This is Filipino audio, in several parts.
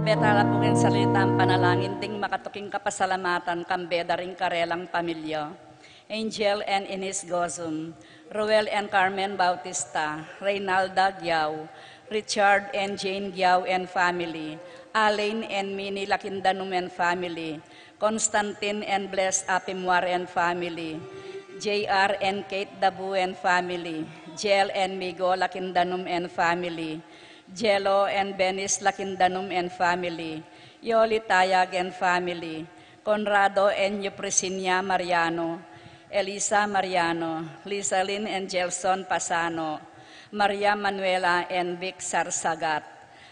Betala po kin salitang panalangin ting makatuking kapasalamatan kambeda ring karelang pamilya. Angel and Ines Gozum, Roel and Carmen Bautista, Reynalda Giao, Richard and Jane Giao and family, Alain and Minnie Lakindanum and family, Constantine and Bless Apimwar and family, JR and Kate Dabu and family, Jel and Migo Lakindanum and family, Jello and Benis Lakindanum and family, Yoli Tayag and family, Conrado and Yupresinia Mariano, Elisa Mariano, Lizalyn and Gelson Pasano, Maria Manuela and Vic Sarsagat,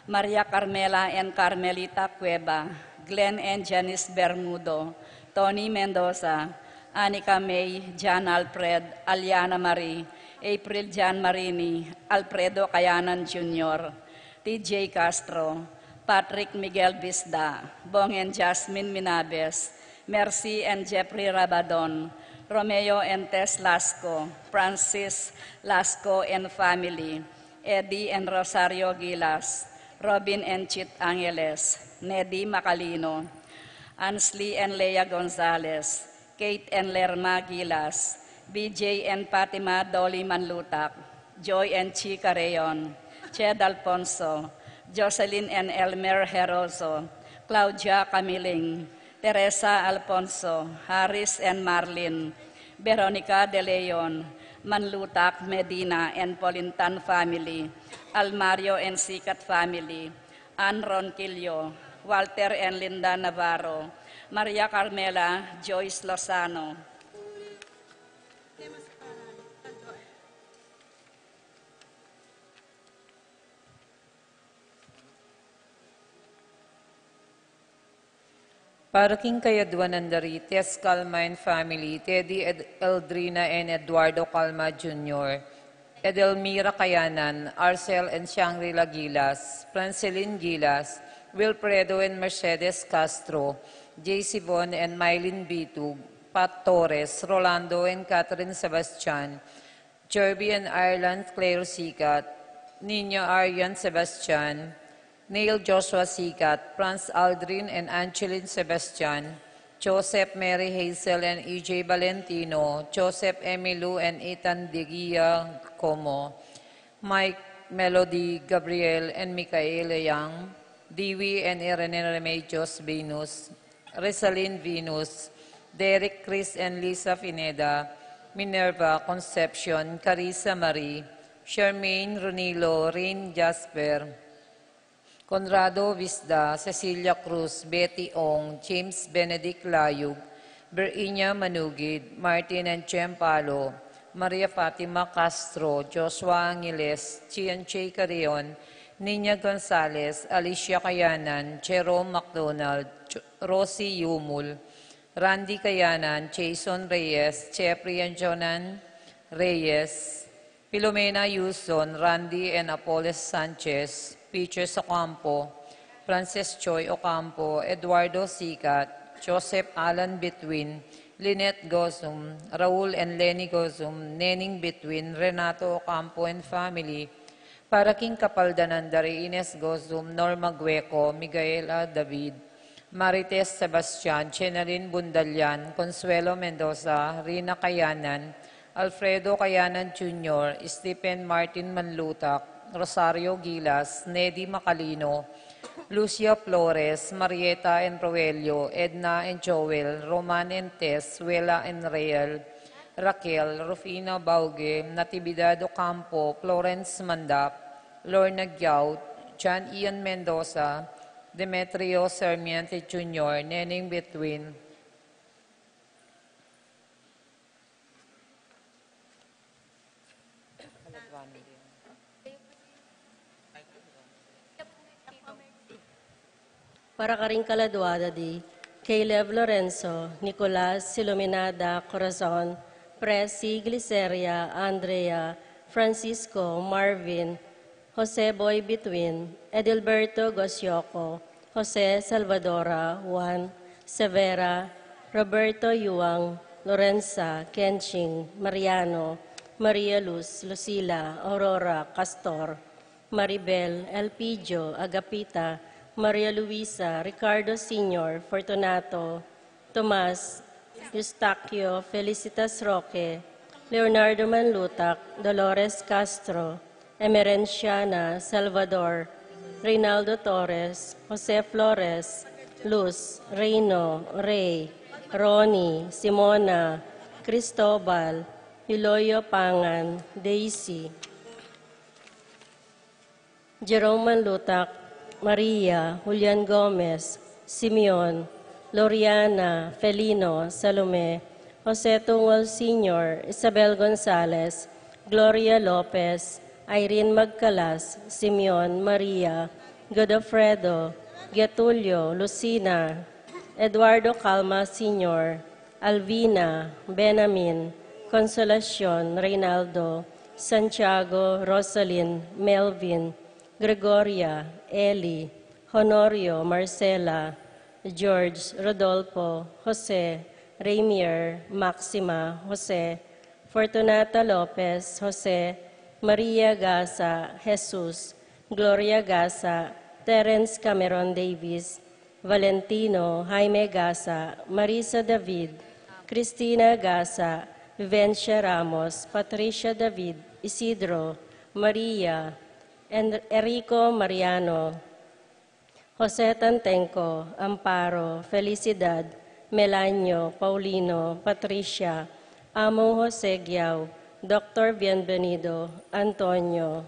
Maria Carmela and Carmelita Cueva, Glenn and Janice Bermudo, Tony Mendoza, Anika May, Jan Alfred, Aliana Marie, April Jan Marini, Alfredo Cayanan Jr., TJ Castro, Patrick Miguel Bisda, Bong and Jasmine Minabes, Mercy and Jeffrey Rabadon, Romeo and Tess Lasco, Francis Lasco and family, Eddie and Rosario Gilas, Robin and Chit Angeles, Neddy Macalino, Ansley and Leia Gonzalez, Kate and Lerma Gilas, BJ and Fatima Dolly Manlutak, Joy and Chica Rayon, Ched Alfonso, Jocelyn and Elmer Heroso, Claudia Camiling, Teresa Alfonso, Harris and Marlin, Veronica De Leon, Manlutak Medina and Polintan family, Almario and Sikat family, Ann Ronquillo, Walter and Linda Navarro, Maria Carmela, Joyce Lozano, Paraking Kayadwan Andari, Tess Calma and family, Teddy Eldrina and Eduardo Calma Jr., Edelmira Kayanan, Arcel and Shangri-La Gilas, Franceline Gilas, Wilfredo and Mercedes Castro, JC Von and Mylene Bitug, Pat Torres, Rolando and Catherine Sebastian, Jerby and Ireland Claire Sikat, Nino Arian Sebastian, Neil Joshua Sikat, Franz Aldrin and Angeline Sebastian, Joseph Mary Hazel and EJ Valentino, Joseph Emilu and Ethan Digia Como, Mike Melody Gabriel and Micaela Yang, Dewey and Irene Remedios Venus, Resaline Venus, Derek Chris and Lisa Fineda, Minerva Concepcion, Carissa Marie, Charmaine Ronilo, Rain Jasper, Conrado Visda, Cecilia Cruz, Betty Ong, James Benedict Layug, Berinya Manugid, Martin and Chem Palo, Maria Fatima Castro, Joshua Angeles, Chianche Carrion, Nina Gonzalez, Alicia Kayanan, Jerome McDonald, Rosie Yumul, Randy Kayanan, Jason Reyes, Jeffrey and Jonan Reyes, Filomena Yuson, Randy and Apollos Sanchez, Peaches Ocampo, Frances Choi Ocampo, Eduardo Sikat, Joseph Alan Betwin, Lynette Gozum, Raul and Lenny Gozum, Nening Betwin, Renato Ocampo and family, Paraking Kapaldanan, Dari Ines Gozum, Norma Gueco, Miguela David, Marites Sebastian, Chenarin Bundalian, Consuelo Mendoza, Rina Kayanan, Alfredo Kayanan Jr., Stephen Martin Manlutak, Rosario Gilas, Neddy Macalino, Lucia Flores, Marieta and Roelio, Edna and Joel, Roman and Tess, Wela and Real, Raquel, Rufina Bauge, Natividad Ocampo, Florence Mandap, Lorna Giaut, John Ian Mendoza, Demetrio Sarmiente Jr., Neneng Betwin, Para karing kaladwada di, Caleb Lorenzo, Nicolas Siluminada Corazon, Presi Gliceria, Andrea, Francisco, Marvin, Jose Boy Betwin, Edilberto Gosioco, Jose Salvadora, Juan, Severa, Roberto Yuang, Lorenza, Kenching, Mariano, Maria Luz, Lucila, Aurora, Castor, Maribel, Elpidio, Agapita, Maria Luisa, Ricardo Sr., Fortunato, Tomas, Eustaquio, Felicitas Roque, Leonardo Manlutac, Dolores Castro, Emerenciana, Salvador, Reynaldo Torres, Jose Flores, Luz, Reino, Ray, Ronnie, Simona, Cristobal, Hiloyo Pangan, Daisy, Jerome Manlutac, Maria, Julian Gomez, Simeon, Loriana, Felino, Salome, Jose Tungol Sr., Isabel Gonzalez, Gloria Lopez, Irene Magcalas, Simeon, Maria, Godofredo, Getulio, Lucina, Eduardo Calma Sr., Alvina, Benamin, Consolacion, Reynaldo, Santiago, Rosalyn, Melvin, Gregoria, Eli, Honorio, Marcela, George, Rodolfo, Jose, Rainier, Maxima, Jose, Fortunata Lopez, Jose, Maria Gasa, Jesus, Gloria Gasa, Terence Cameron Davis, Valentino, Jaime Gasa, Marisa David, Cristina Gasa, Vivencia Ramos, Patricia David, Isidro, Maria, Enrico Mariano, Jose Tantenco, Amparo, Felicidad, Melanio, Paulino, Patricia, Amo Jose Giao, Dr. Bienvenido, Antonio,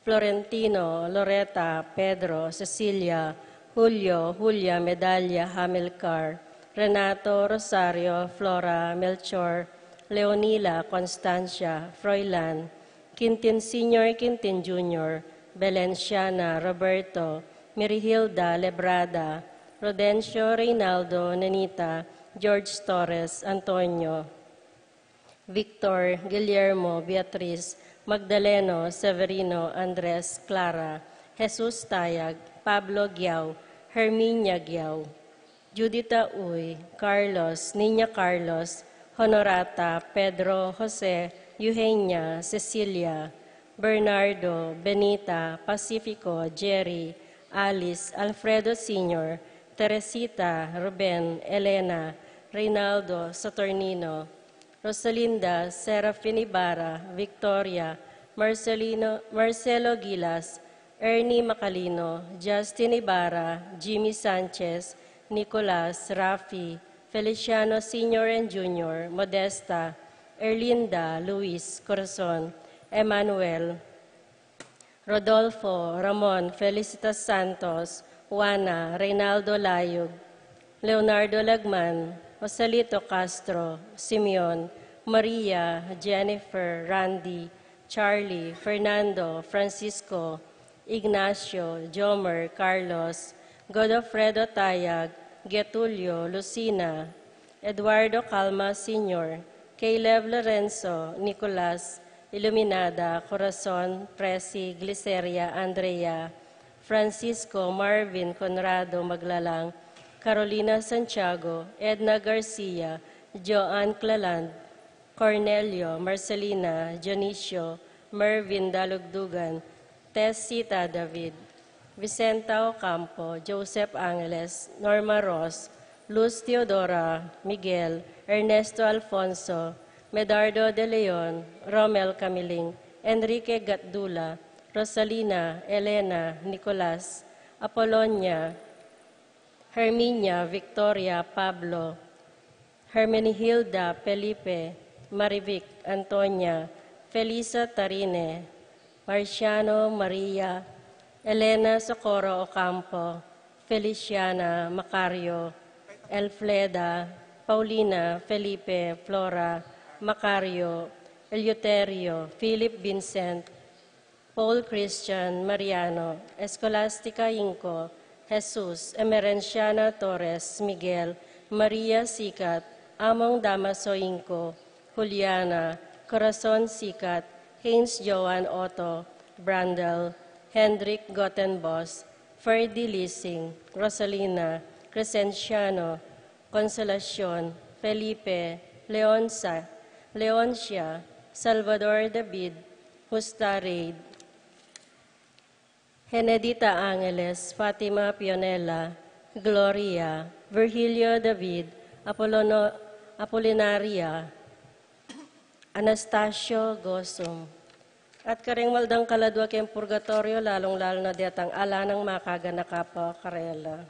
Florentino, Loretta, Pedro, Cecilia, Julio, Julia, Medalla, Hamilcar, Renato, Rosario, Flora, Melchor, Leonila, Constancia, Froilan, Quintin Sr., Quintin Jr., Belenciana, Roberto, Mirihilda, Lebrada, Rodencio, Reynaldo, Nenita, George Torres, Antonio, Victor, Guillermo, Beatriz, Magdaleno, Severino, Andres, Clara, Jesus Tayag, Pablo Giao, Herminia Giao, Judita Uy, Carlos, Nina Carlos, Honorata, Pedro, Jose, Eugenia, Cecilia, Bernardo, Benita, Pacifico, Jerry, Alice, Alfredo Sr., Teresita, Ruben, Elena, Reynaldo, Saturnino, Rosalinda, Serafin Ibarra, Victoria, Marcelo Gilas, Ernie Macalino, Justin Ibarra, Jimmy Sanchez, Nicolas, Rafi, Feliciano Sr. and Jr., Modesta, Erlinda, Luis, Corazon, Emmanuel, Rodolfo, Ramon, Felicitas Santos, Juana, Reynaldo Layog, Leonardo Lagman, Joselito Castro, Simeon, Maria, Jennifer, Randy, Charlie, Fernando, Francisco, Ignacio, Jomer, Carlos, Godofredo Tayag, Getulio, Lucina, Eduardo Calma Sr., Caleb Lorenzo, Nicolas, Iluminada, Corazon, Presi, Gliceria, Andrea, Francisco, Marvin, Conrado, Maglalang, Carolina Santiago, Edna Garcia, Joanne Claland, Cornelio, Marcelina, Dionisio, Mervin Dalugdugan, Tessita David, Vicenta Ocampo, Joseph Angeles, Norma Ross, Luz Teodora, Miguel, Ernesto Alfonso, Medardo de Leon, Romel Camiling, Enrique Gatdula, Rosalina, Elena, Nicolas, Apolonia, Herminia, Victoria, Pablo, Hermenihilda, Felipe, Marivic, Antonia, Felisa Tarine, Marciano, Maria, Elena Socorro Ocampo, Feliciana, Macario, Elfleda, Paulina, Felipe, Flora, Macario, Eleuterio, Philip Vincent, Paul Christian, Mariano, Escolastica Inco, Jesus, Emerenciana Torres, Miguel, Maria Sikat, Among Damaso Inco, Juliana, Corazon Sikat, Haynes Joan Otto, Brandel, Hendrik Gottenbos, Ferdy Lising, Rosalina, Crescenciano, Consolacion, Felipe, Leoncia, Salvador David, Justa Reid, Henedita Angeles, Fatima Pionela, Gloria, Virgilio David, Apolinaria, Anastasio Gosum. At karing maldang kaladwa kem purgatorio, lalong-lalo na diatang ala ng makaga na kapwa karela.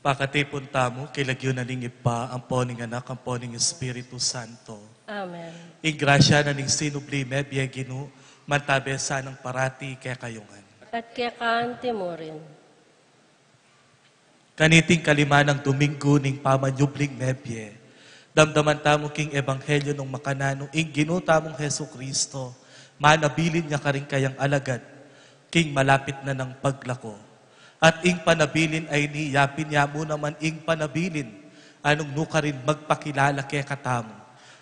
Pakatipon tamo, kilagyo na ning ipa, ang poning anak, ang poning Espiritu Santo. Amen. Ingrasya na ning sinublime, biyagino, mantabesa ng parati kaya kayungan. At kaya kaante mo rin. Kaniting kalima ng Domingo ning pamanyubling nebye, damdaman tamo king ebanghelyo ng makanano, ing ginuta mong Heso Kristo, manabilin niya ka rin kayang alagad, king malapit na ng paglako. At ing panabilin ay niyapin niya mo naman ing panabilin, anong nuka rin magpakilala kaya katamo,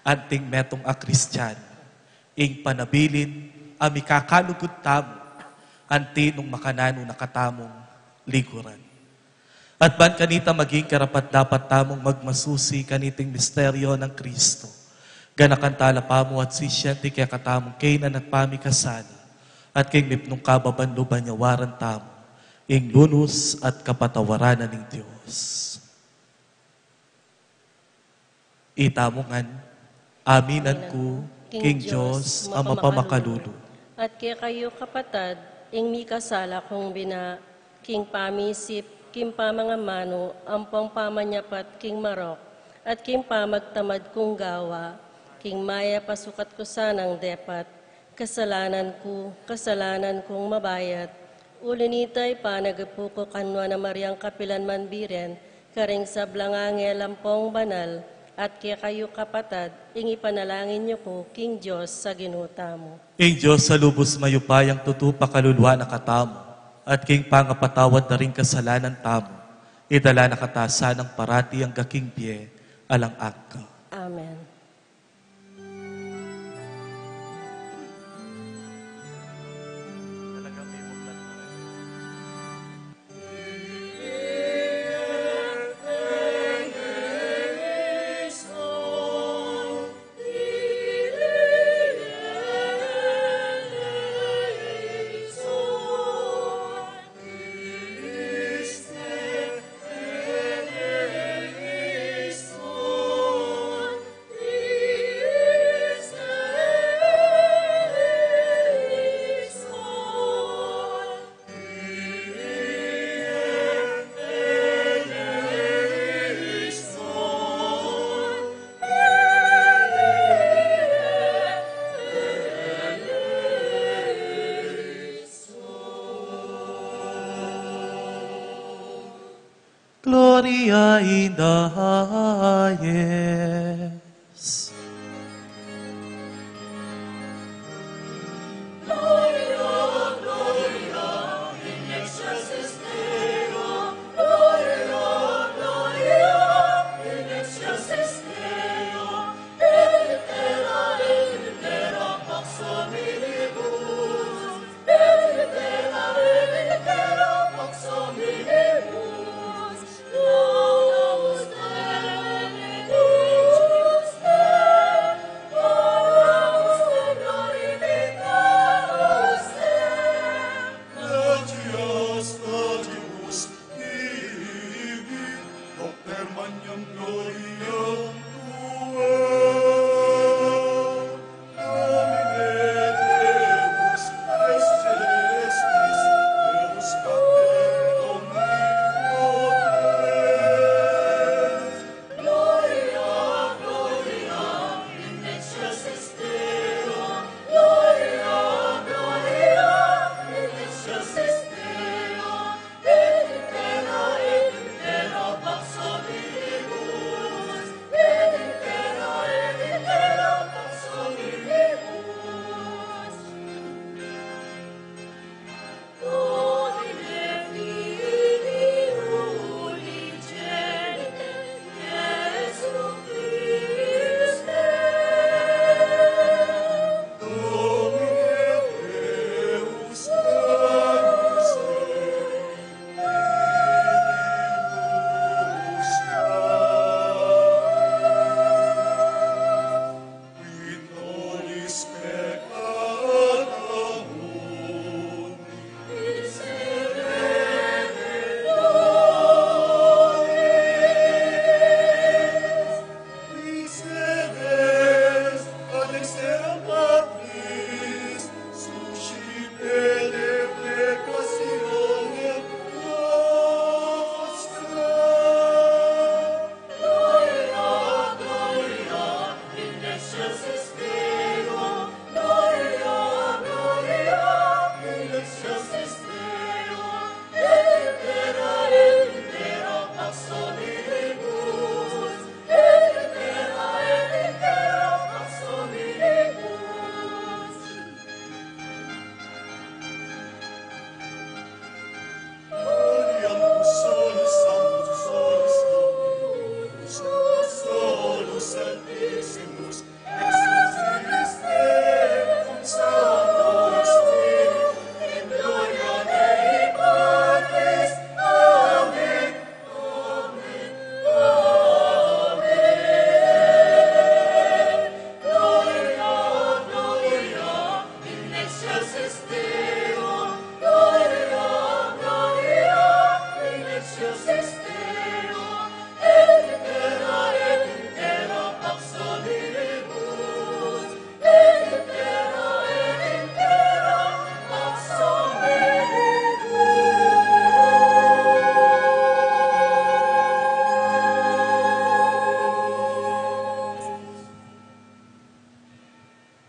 anting metong a Kristyan. Ing panabilin, ami kakalugod tamo, anti nung makanano nakatamong liguran. At ban kanita maging karapat dapat tamong magmasusi kaniting misteryo ng Kristo. Ganakantala pa mo at sisyente kaya katamong kainan at pamikasana, at king mipnong kababanluban niya waran tamo, ing lunos at kapatawaranan ng Diyos. Itamongan, aminan ko, King Diyos, ang mapamakalulu. At kaya kayo kapatad, ing mi kasala kong bina, king pamisip, king pamangamano, ampong pamanyapat, king marok, at king pamagtamad kong gawa, king maya pasukat ko sanang depat, kasalanan kong mabayat, ulinitay pa nagapuko kanwa na Mariang Kapilan Manbiren, karing sablangangel ampong banal, at kaya kayo kapatad, ing ipanalangin niyo ko, King Diyos, sa ginuta mo. King Diyos, sa lubos mayupayang tutupa kaluluwa na katamo, at king pangapatawad na rin kasalanan tamo, idala na katasa ng parati ang gaking pie, alang agka. Amen. Gloria in the highest. Gloria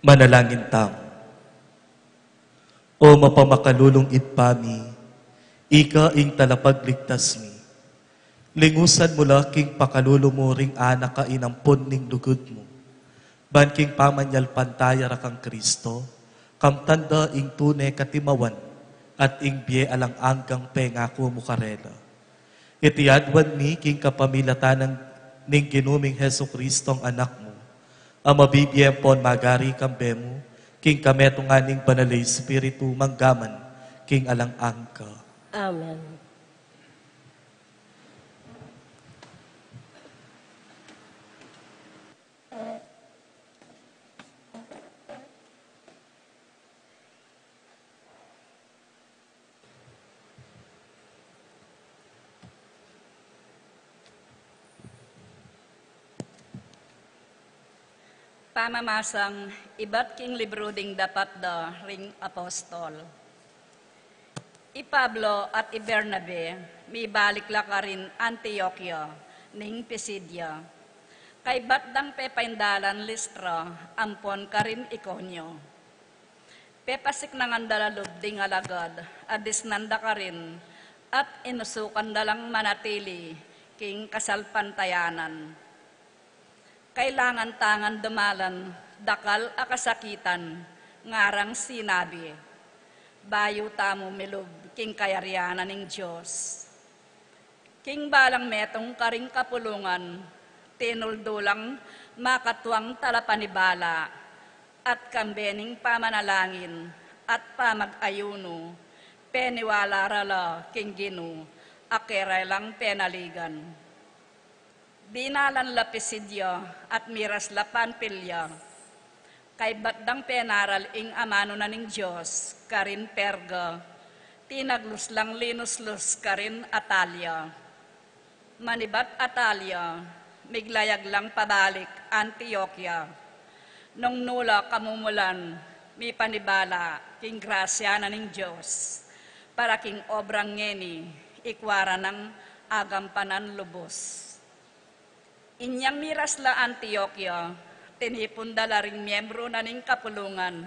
Manalangin tayo. O mapamakalulong itpami, ika ing talapagligtas mi. Lingusan mo laking pakalulumuring anak ka inampon ning lugod mo. Banking pamanyal pantaya rakang Kristo, kamtanda ing tunay katimawan, at ing biye alang anggang pengako mo karela. Itiadwan mi king kapamilatanan ning ginuming Heso Kristo ang anak mo, ang mabibiyempon magari kambe mo, king kametunganing banalay Espiritu manggaman, king alang angka. Amen. Pamamasang iba't king libro ding dapat da ring apostol. I Pablo at i Bernabe, may balik la ka rin Antioquia, ning Pisidia. Kay batdang pepaindalan Listra, ampon ka rin Iconio. Pepasik nangan dalalub ding alagad, adis nanda ka rin, at inusukan dalang manatili, king kasalpantayanan. Kailangan tangan dumalan, dakal akasakitan, ngarang sinabi, bayo tamo milub, king kayaryanan ng Diyos. King balang metong karing kapulungan, tinuldulang makatuang talapanibala, at kambening pamanalangin, at pamag-ayuno, peniwala rala, king ginu, akeray lang penaligan. Dinalan la Pisidia at miras la Panpilya, kay batdang penaral ing amano na ning Diyos, karin Perga, tinaglus lang linuslus karin Atalia. Manibat Atalia, miglayag lang pabalik Antioquia, nung nula kamumulan, mi panibala, king grasya na ning Diyos, para king obrang ngeni, ikwara ng agampanan lubos. Inyang miras la Antioquia, tinipon dala ring miyembro na ning kapulungan,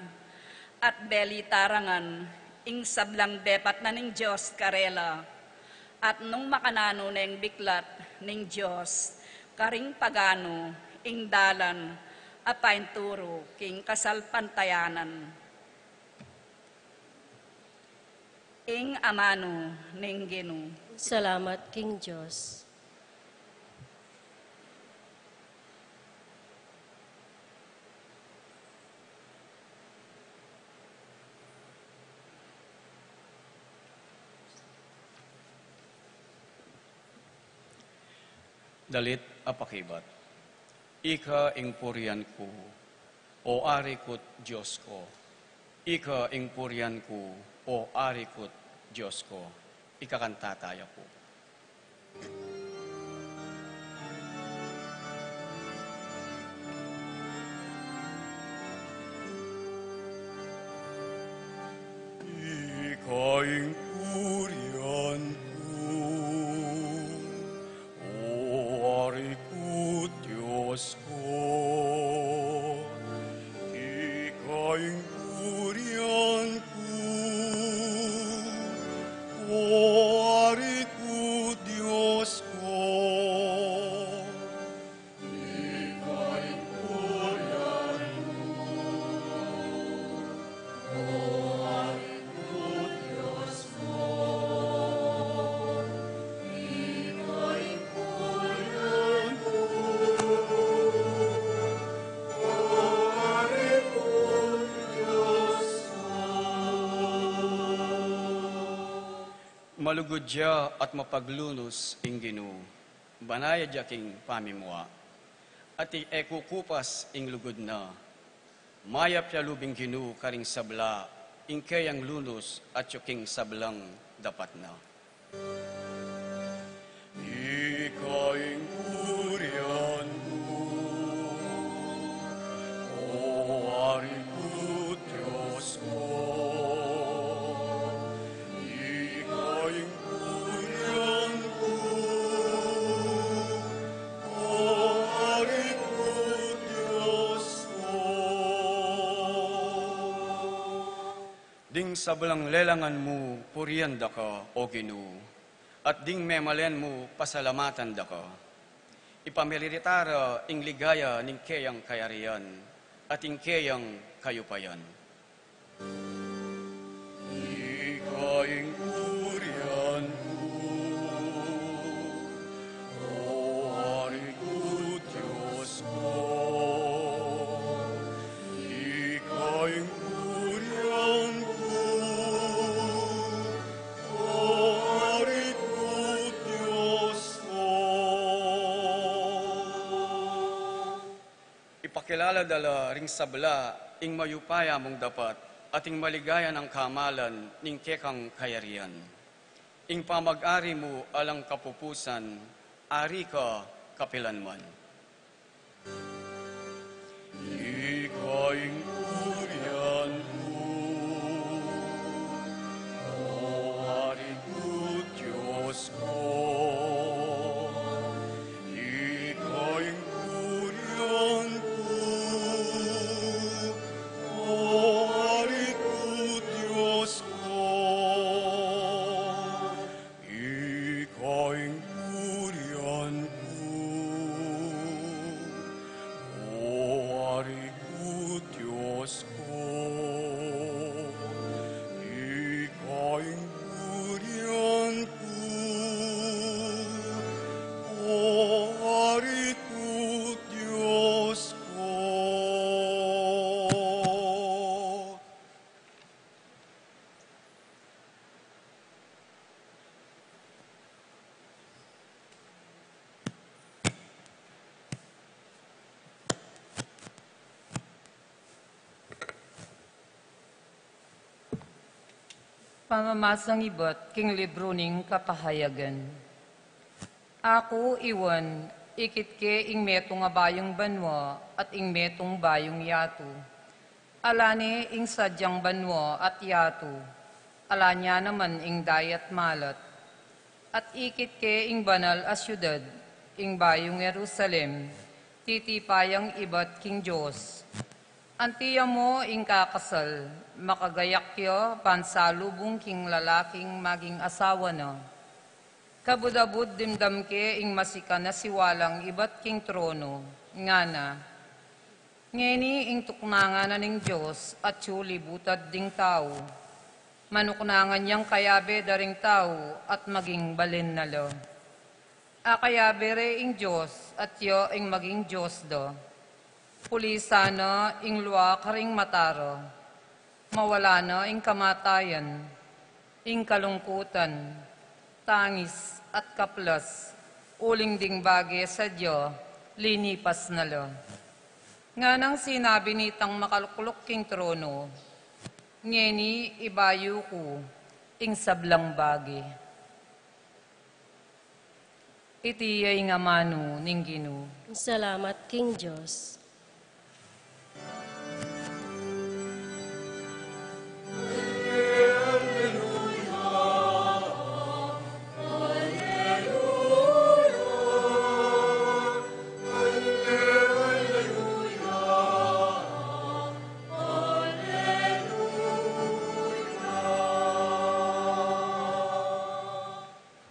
at beli tarangan, ing sablang depat na ning Diyos karela, at nung makanano neng biklat ning Diyos, karing pagano, ing dalan, apain turo, king kasalpantayanan. Ing amano ning Ginu. Salamat, King Diyos. Dalit apakibat. Ika ing purian ko, o ari ko't Diyos ko. Ika ing purian ko, o ari ko't Diyos ko. Ikakanta tayo po. Ika ing purian ko, ari ko Diyos ko, ikaw ang purihan ko, o ari ko Diyos ko. Ikaw ang purihan ko, o ari ko Diyos ko. Malugod siya at mapaglunos ing Ginu, banaya siya king pamimwa, at ekukupas ing lugod na, mayap siya lubing Ginu karing sabla, ing kayang lunos at king sablang dapat na. Ikaw ing purihan ko, o ari ko Diyos ko. Ding sablang lelangan mo, purian da ka, o Ginoo, at ding memalen mo, pasalamatan da ka. Ipamiliritara ing ligaya ning kayang kayarian, at ing kayang kayupayan. Ikaing purian ko, o Hari ko, Diyos ko. Ikaing purian ko, o Hari ko, Diyos ko. Ipakilala dala ring sabla, ing mayupaya mong dapat, at ing maligaya ng kamalan, ning kekang kayarian. Ing pamag-ari mo alang kapupusan, ari ka kapilanman. Ikaing purian ko, o Hari ko, Diyos ko. Ikaing purian ko, o Hari ko, Diyos ko. Ikaing purian ko, o Hari ko, Diyos ko. Ikaing purian ko, o Hari ko, Diyos ko. Pamamasang ibat king libro ning kapahayagan. Ako iwan, ikit ke ing metong nga bayong banwa at ing metong bayong yato. Alane ing sadyang banwa at yato. Alanya naman ing dayat malat. At ikit ke ing banal a syudad, ing bayong Jerusalem, titipayang ibat king Diyos. Antiya mo ing kakasal, makagayak yo pansalubong king lalaking maging asawa na. Kabudabud dimdam ke ing masika na siwalang ibat king trono, nga na. Ngeni ing tuknangan na ning Diyos at suli butad ding tao. Manuknangan niyang kayabe daring tao at maging balin na lo. Akayabe re ing Diyos at yo ing maging Diyos do. Pulisana ing luwa karing mataro, mawala na ing kamatayan, ing kalungkutan, tangis at kaplas, uling ding bage sa Diyo, linipas na lo. Nga nang sinabi nitang makaluklok king trono, ngeni ibayo ko, ing sablang bage. Itiyay nga mano ning Ginoo. Salamat, King Diyos.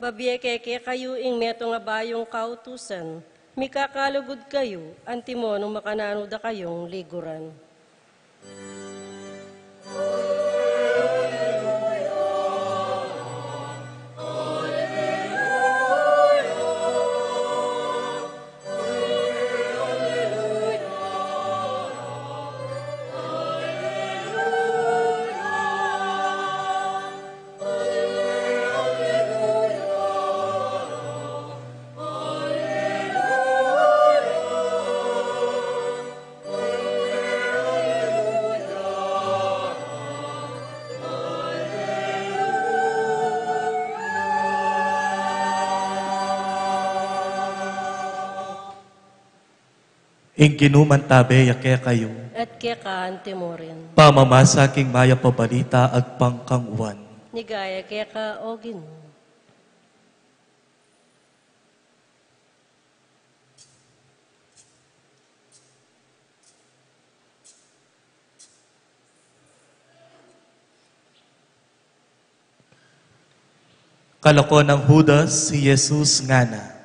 Babiyekeke kayo ing meto nga bayong kautusan, mikakalugod kayo, antimo nung makanano da kayong liguran. Ing ginumantabe yake kayo, At kaya ka antimo rin. pamamasa king maya pabalita ag pangkanguan. Nigaya kaya ka o Ginoo. Kalako ng Judas, si Jesus nga na.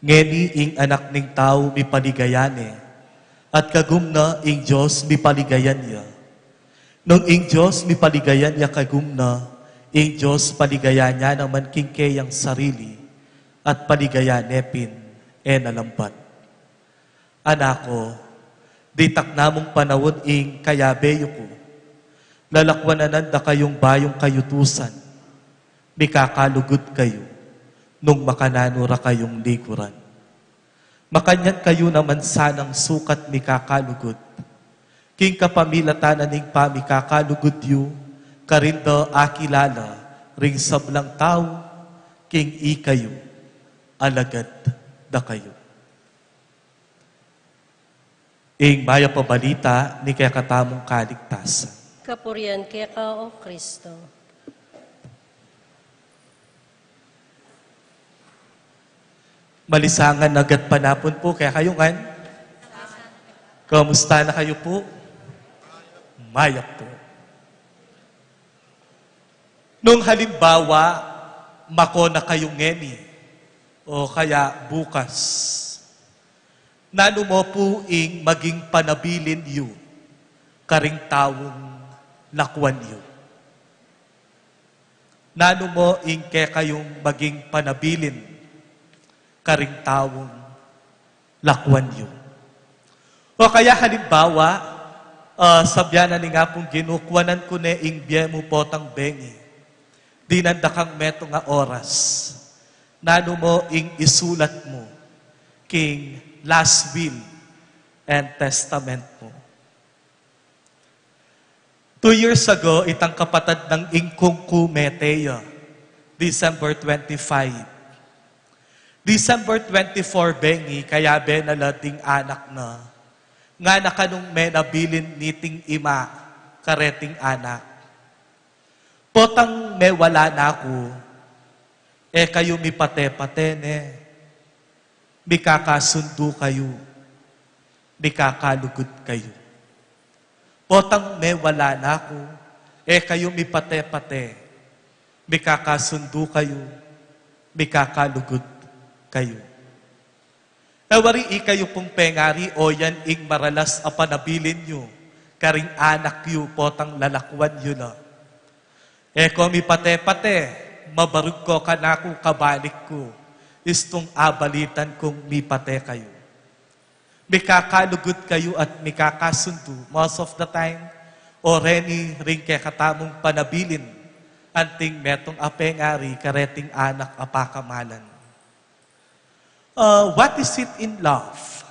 Ngeni ing anak ning tao mi paligayane, at kagumna ing Diyos mi paligayan niya. Nung ing Diyos mi paligayan niya kagumna, ing Diyos paligayan niya naman kingkeyang sarili, at paligayanepin nalambat. Anako, ditak namong panawon ing kayabeyo ko, lalakwanan da kayong bayong kayutusan, mikakalugod kayo, nung makananura kayong likuran. Makanyan kayo naman sanang sukat mikakalugod, king kapamilatanan ning pamikakalugod yu, karinda akilala, ring sablang tao, king ikayo, alagad da kayo. Ing maya pabalita ni kaya katamong kaligtasan. Kapurian kaya ka, O Kristo. Malisangan agad panapon po, kaya kayo kan? Kamusta na kayo po? Mayak po. Nung halimbawa, mako na kayong ngeni, o kaya bukas, nano mo po ing maging panabilin yu, karing tawong lakwan yu. Nano mo ing kaya kayong maging panabilin, karing tawong lakwan yu. O kaya halimbawa, sabyanan ni nga pong ginukwanan ko ne ing biye mo potang bengi. Dinandakang meto nga oras. Nano mo ing isulat mo king last will and testament mo. 2 years ago, itang kapatad ng Ingkong Kumeteya, December 25. December 24, bengi, kaya benalating anak na, nga nakanong menabilin niting ima, kareting anak. Potang me wala na ako, kayo mi pate-pate ne, mi kakasundo kayo, mi kakalugod kayo. Potang me wala na ako, kayo mi pate-pate, mi kakasundo kayo, mi kakalugod kayo. Wari kayo pong pengari o yan ing maralas a panabilin nyo, karing anak yu potang lalakwan yu na. Ko mi pate-pate, mabarug ko kanako kabalik ko, istong abalitan kong mi pate kayo. Mikakalugod kayo at mikakasundo, most of the time, o reni ring kaya katamong panabilin, anting metong apengari, kareting anak apakamalan. What is it in love?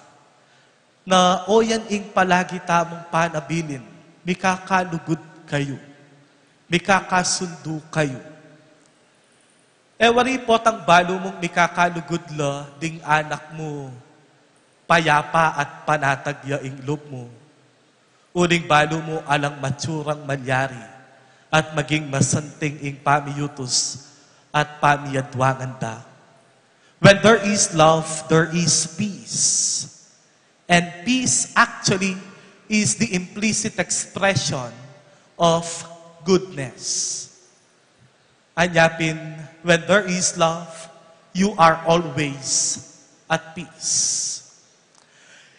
Na o yan ing palagi tamong panabilin, mikakalugod kayo, mikakasundo kayo. Wari potang balo mong mikakalugod la, ding anak mo, payapa at panatagya ing loob mo. Uling balo mo alang matsurang malyari, at maging masanting ing pamiyutos at pamiyadwangan da. When there is love, there is peace. And peace actually is the implicit expression of goodness. Anyapin, when there is love, you are always at peace.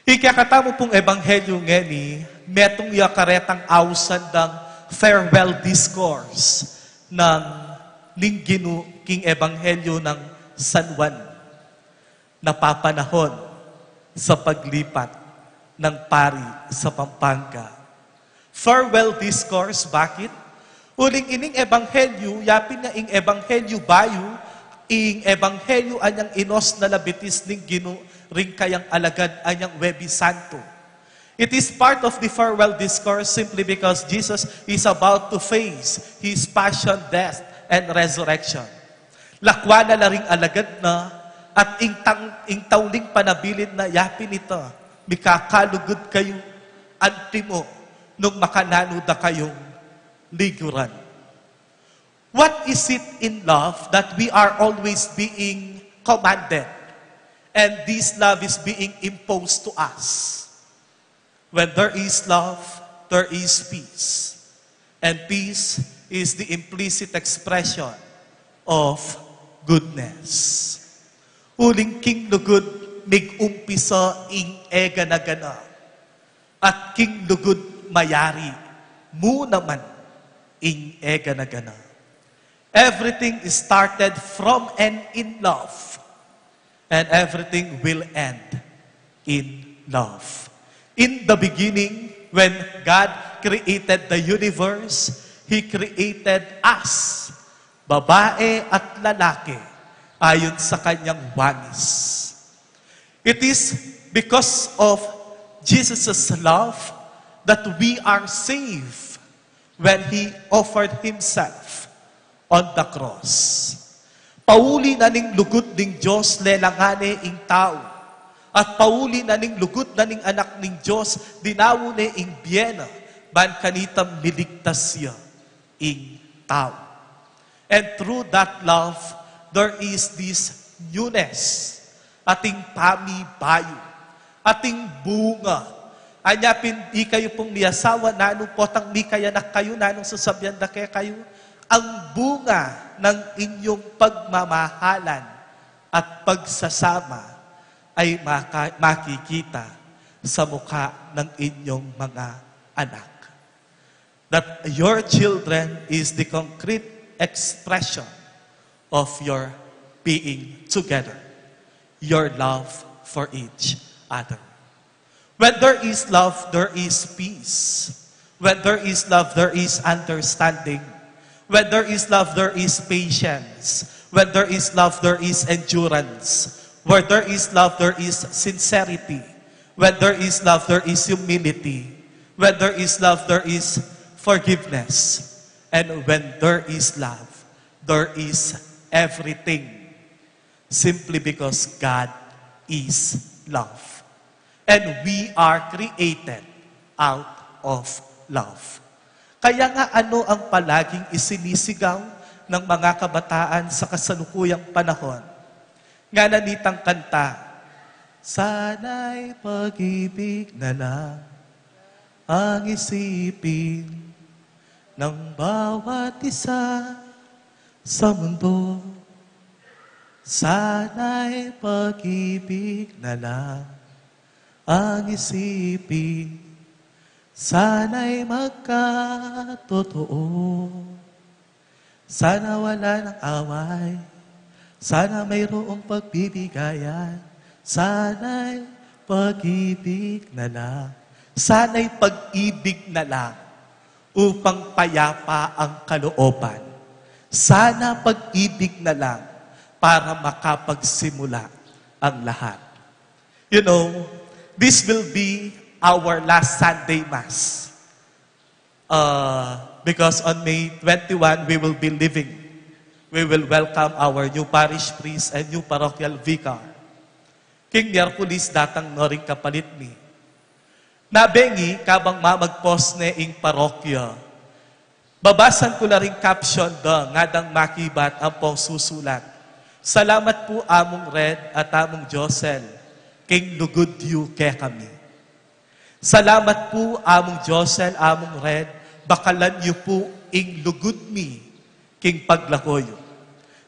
Ikakatamo pong ebanghelyo ngeni, metong yakaretang awsan ng farewell discourse ng lingginu king ebanghelyo ng San Juan, napapanahon sa paglipat ng pari sa Pampanga. Farewell discourse, bakit? Uling ining ebanghelyo, yapin na ing ebanghelyo bayo, ing ebanghelyo anyang inos na labitis ning ginu, ring kayang alagad anyang Webi Santo. It is part of the farewell discourse simply because Jesus is about to face His passion, death, and resurrection. Lakwa na ring alagad na, at ing tauling panabilin na yapin ito, mikakalugod kayo, antimo, nung makananuda kayong liguran. What is it in love that we are always being commanded? And this love is being imposed to us. When there is love, there is peace. And peace is the implicit expression of goodness. Uling king lugod, mig umpisa ing ega na gana. At king lugod mayari, mu naman ing ega na gana. Everything is started from and in love. And everything will end in love. In the beginning, when God created the universe, He created us, babae at lalaki, ayon sa kanyang wanis. It is because of Jesus' love that we are saved when He offered Himself on the cross. Pauli na ning lugod ning Diyos, lelangane ing tao. At pauli na ning lugod na ning anak ning Diyos, dinawo ne ing biyena, ban kanitam niligtas siya ing tao. And through that love, there is this newness, ating pamibayo, ating bunga. Anyapin, di kayo pong niyasawa, nano potang mi kaya na kayo, nanong sasabyan na kaya kayo, ang bunga ng inyong pagmamahalan at pagsasama ay makikita sa mukha ng inyong mga anak. That your children is the concrete expression of your being together, your love for each other. When there is love, there is peace. When there is love, there is understanding. When there is love, there is patience. When there is love, there is endurance. Where there is love, there is sincerity. When there is love, there is humility. When there is love, there is forgiveness. And when there is love, there is everything. Simply because God is love. And we are created out of love. Kaya nga ano ang palaging isinisigaw ng mga kabataan sa kasalukuyang panahon? Nga nanitang kanta, sana'y pag-ibig na lang ang isipin ng bawat isa sa mundo. Sana'y pag-ibig na lang ang isipin, sana'y magkatotoo. Sana wala ng away, sana mayroong pagbibigayan, sana'y pag-ibig na lang. Sana'y pag-ibig na lang upang payapa ang kalooban. Sana pag-ibig na lang para makapagsimula ang lahat. You know, this will be our last Sunday Mass. Because on May 21, we will be leaving. We will welcome our new parish priest and new parochial vicar. King Miyerkules datang no rin kapalit mi. Nabengi kabang mamagpos ne ing parokya. Babasan ko na rin caption da, ngadang makibat ang pong susulat. Salamat po among Red at among Josel, king lugod yu ke kami. Salamat po among Josel, among Red, bakalan yu po ing lugod mi, king paglakoyo.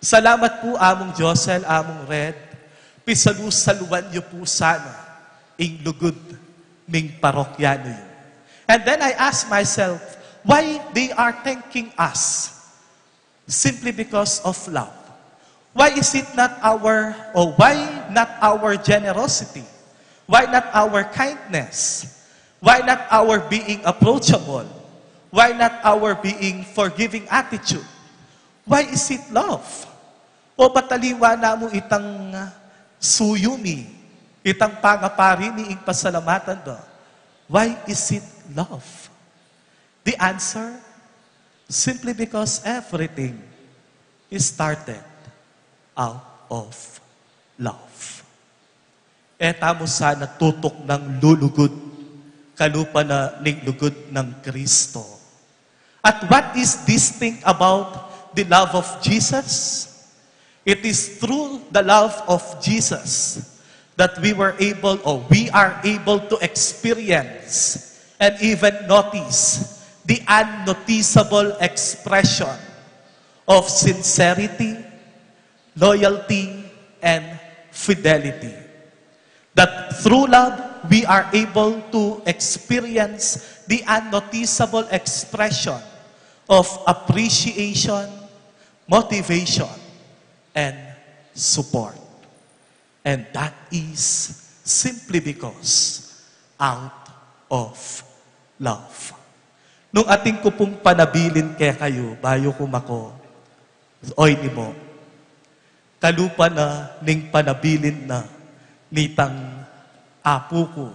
Salamat po among Josel, among Red, pisalusaluan yu po sana, ing lugod ming parokyano yu. And then I ask myself, why they are thanking us? Simply because of love. Why is it not why not our generosity? Why not our kindness? Why not our being approachable? Why not our being forgiving attitude? Why is it love? O pataliwa na mo itang suyumi, itang pangapari ni ing pasalamatan do. Why is it love? The answer, simply because everything is started out of love. Tamo sana tutok ng lulugod, kalupa na linglugod ng Kristo. At what is this thing about the love of Jesus? It is through the love of Jesus that we are able to experience and even notice the unnoticeable expression of sincerity, loyalty, and fidelity. That through love, we are able to experience the unnoticeable expression of appreciation, motivation, and support. And that is simply because out of love. Nung ating ko pong panabilin kaya kayo, bayo kumako, oy ni mo, kalupa na ning panabilin na, nitang apo ko,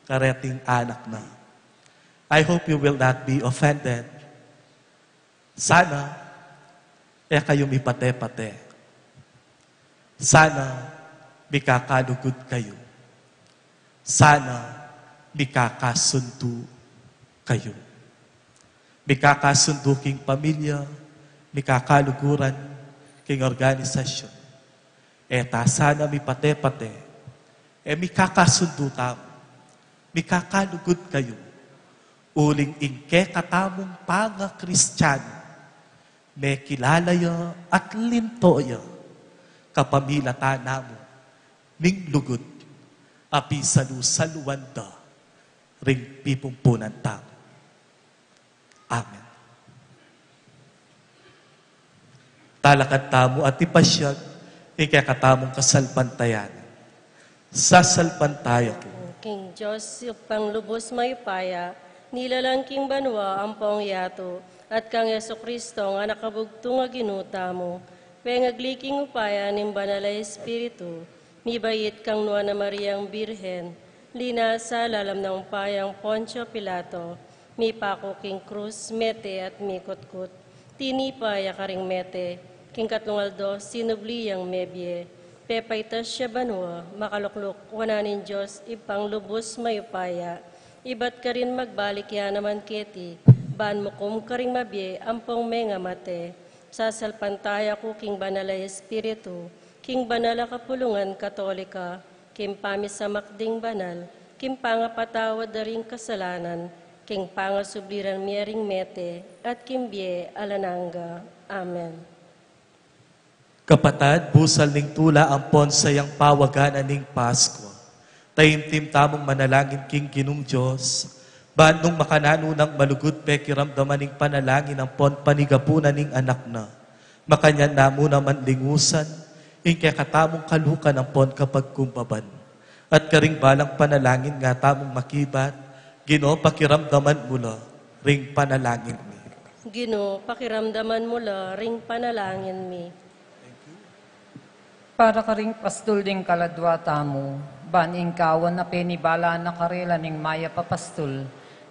kareting anak na. I hope you will not be offended. Sana, kaya kayo may pate-pate. Sana, may kakalugod kayo. Sana, may kakasundo kayo. May kakasundo king pamilya, may kakaluguran king organisasyon. Sana may pate-pate, may kakasundo tamo, may kakalugod kayo. Uling ingke katamong panga Kristiyano, may kilalaya at lintoya, kapamila tanamo, ning lugod, api salu-saluanda, ring pipumpunan tamo. Amen. Talakad tamo at ipasyag, ikakatamong kasalpantayan. Sasalpantaya ko. King Diyos, panglubos may paya, nilalang king banwa ang pong yato, at kang Yeso Kristo nga nakabugtong nga ginuta mo, pengagliking upaya ning banalay Espiritu, mibayit kang nuwa na Mariang Birhen, lina sa lalam ng payang Poncio Pilato, mi pako king krus, mete at mi kutkut, tinipaya karing mete, king katlungaldo, sinubliyang mebye, pepaitas siya banwa, makalukluk, wananin Diyos, ipang lubos mayupaya, ibat ka rin magbalik ya naman keti, ban mo kum karing mabye, ampong menga mate, sasalpantaya ko king banalay Espiritu, king banala kapulungan katolika, king pamisamak ding banal, king pangapatawad na ring kasalanan, king pangasubliran miyaring mete, at kimbye alananga. Amen. Kapatad, busal ning tula ang ponsayang pawaganan ning Pasko. Taimtim tamong manalangin king Ginong Diyos, banong makananunang malugod pekiramdaman ning panalangin ang pon panigapunan ning anak na. Makanyan namo naman lingusan, ing kaya katamong kalukan ang pon kapag kumbaban. At karing balang panalangin nga tamong makibat, Ginoo pakiramdaman mula, ring panalangin mi. Ginoo, pakiramdaman mula, ring panalangin mi. Para ka ring pastol ding kaladwa tamo, baning kawan na penibala na karela ning maya papastol,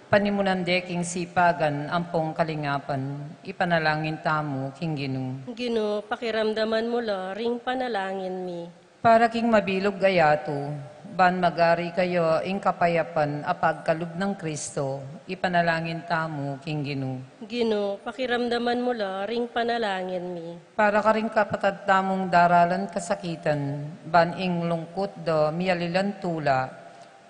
panimunan deking sipagan ampong kalingapan, ipanalangin tamo king Ginoo. Ginoo, pakiramdaman mula, ring panalangin mi. Para king mabilog gayato, ban magari kayo ing kapayapan apag kalub ng Kristo, ipanalangin tamo king Ginoo. Ginoo, pakiramdaman mula, ring panalangin mi. Para ka rin kapatad tamong daralan kasakitan, ban ing lungkot do miyalilan tula,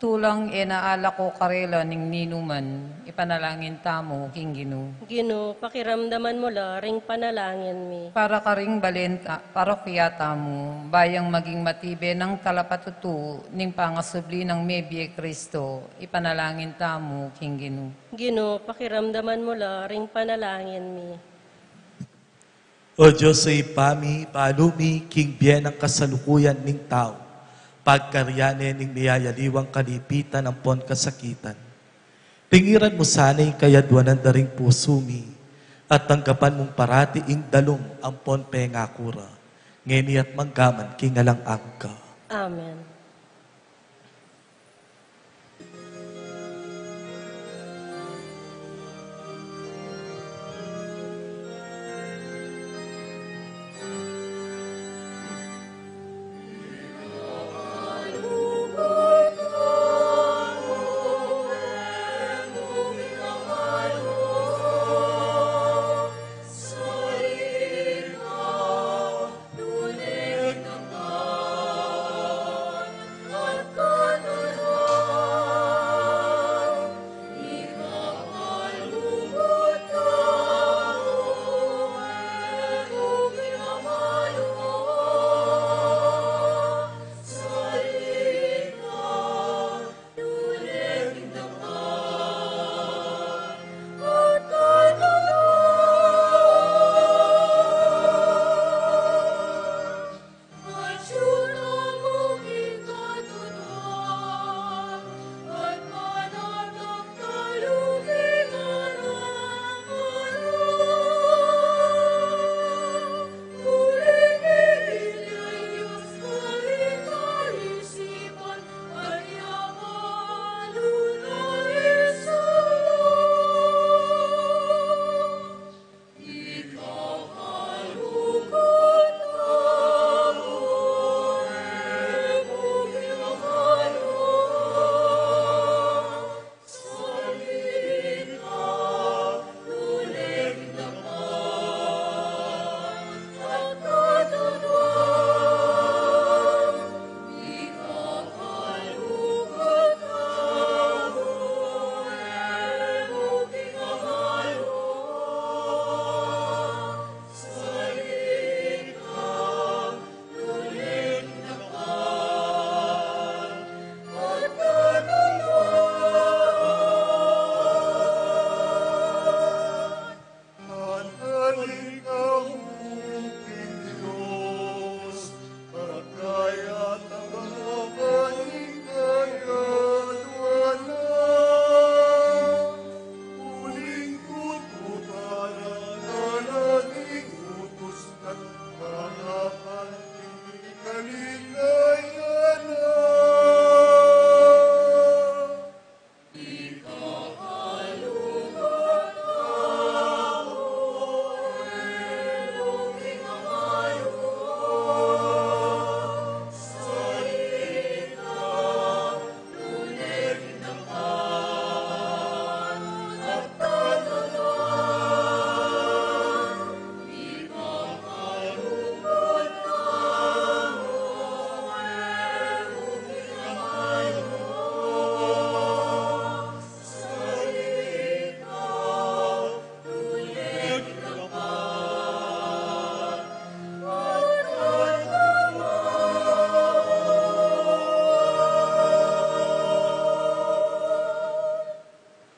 tulang enaala ko karela ning ninuman, ipanalangin tamo king Ginoo. Ginoo, pakiramdaman mula, ring panalangin mi. Para ka ring balenta, parokya tamo, bayang maging matibe ng talapatutu, ning pangasubli ng mebye Kristo, ipanalangin tamo king Ginoo. Ginoo, pakiramdaman mula, ring panalangin mi. O Diyos sa ipami, palumi, king bien ang kasalukuyan ning tao, pagkaryane ning niyayaliwang kalipitan ang pon kasakitan. Tingiran mo sana'y kayadwanan na ring pusumi, at tanggapan mong parati ing dalong ang pon pengakura, ngeni at manggaman kingalang angka. Amen.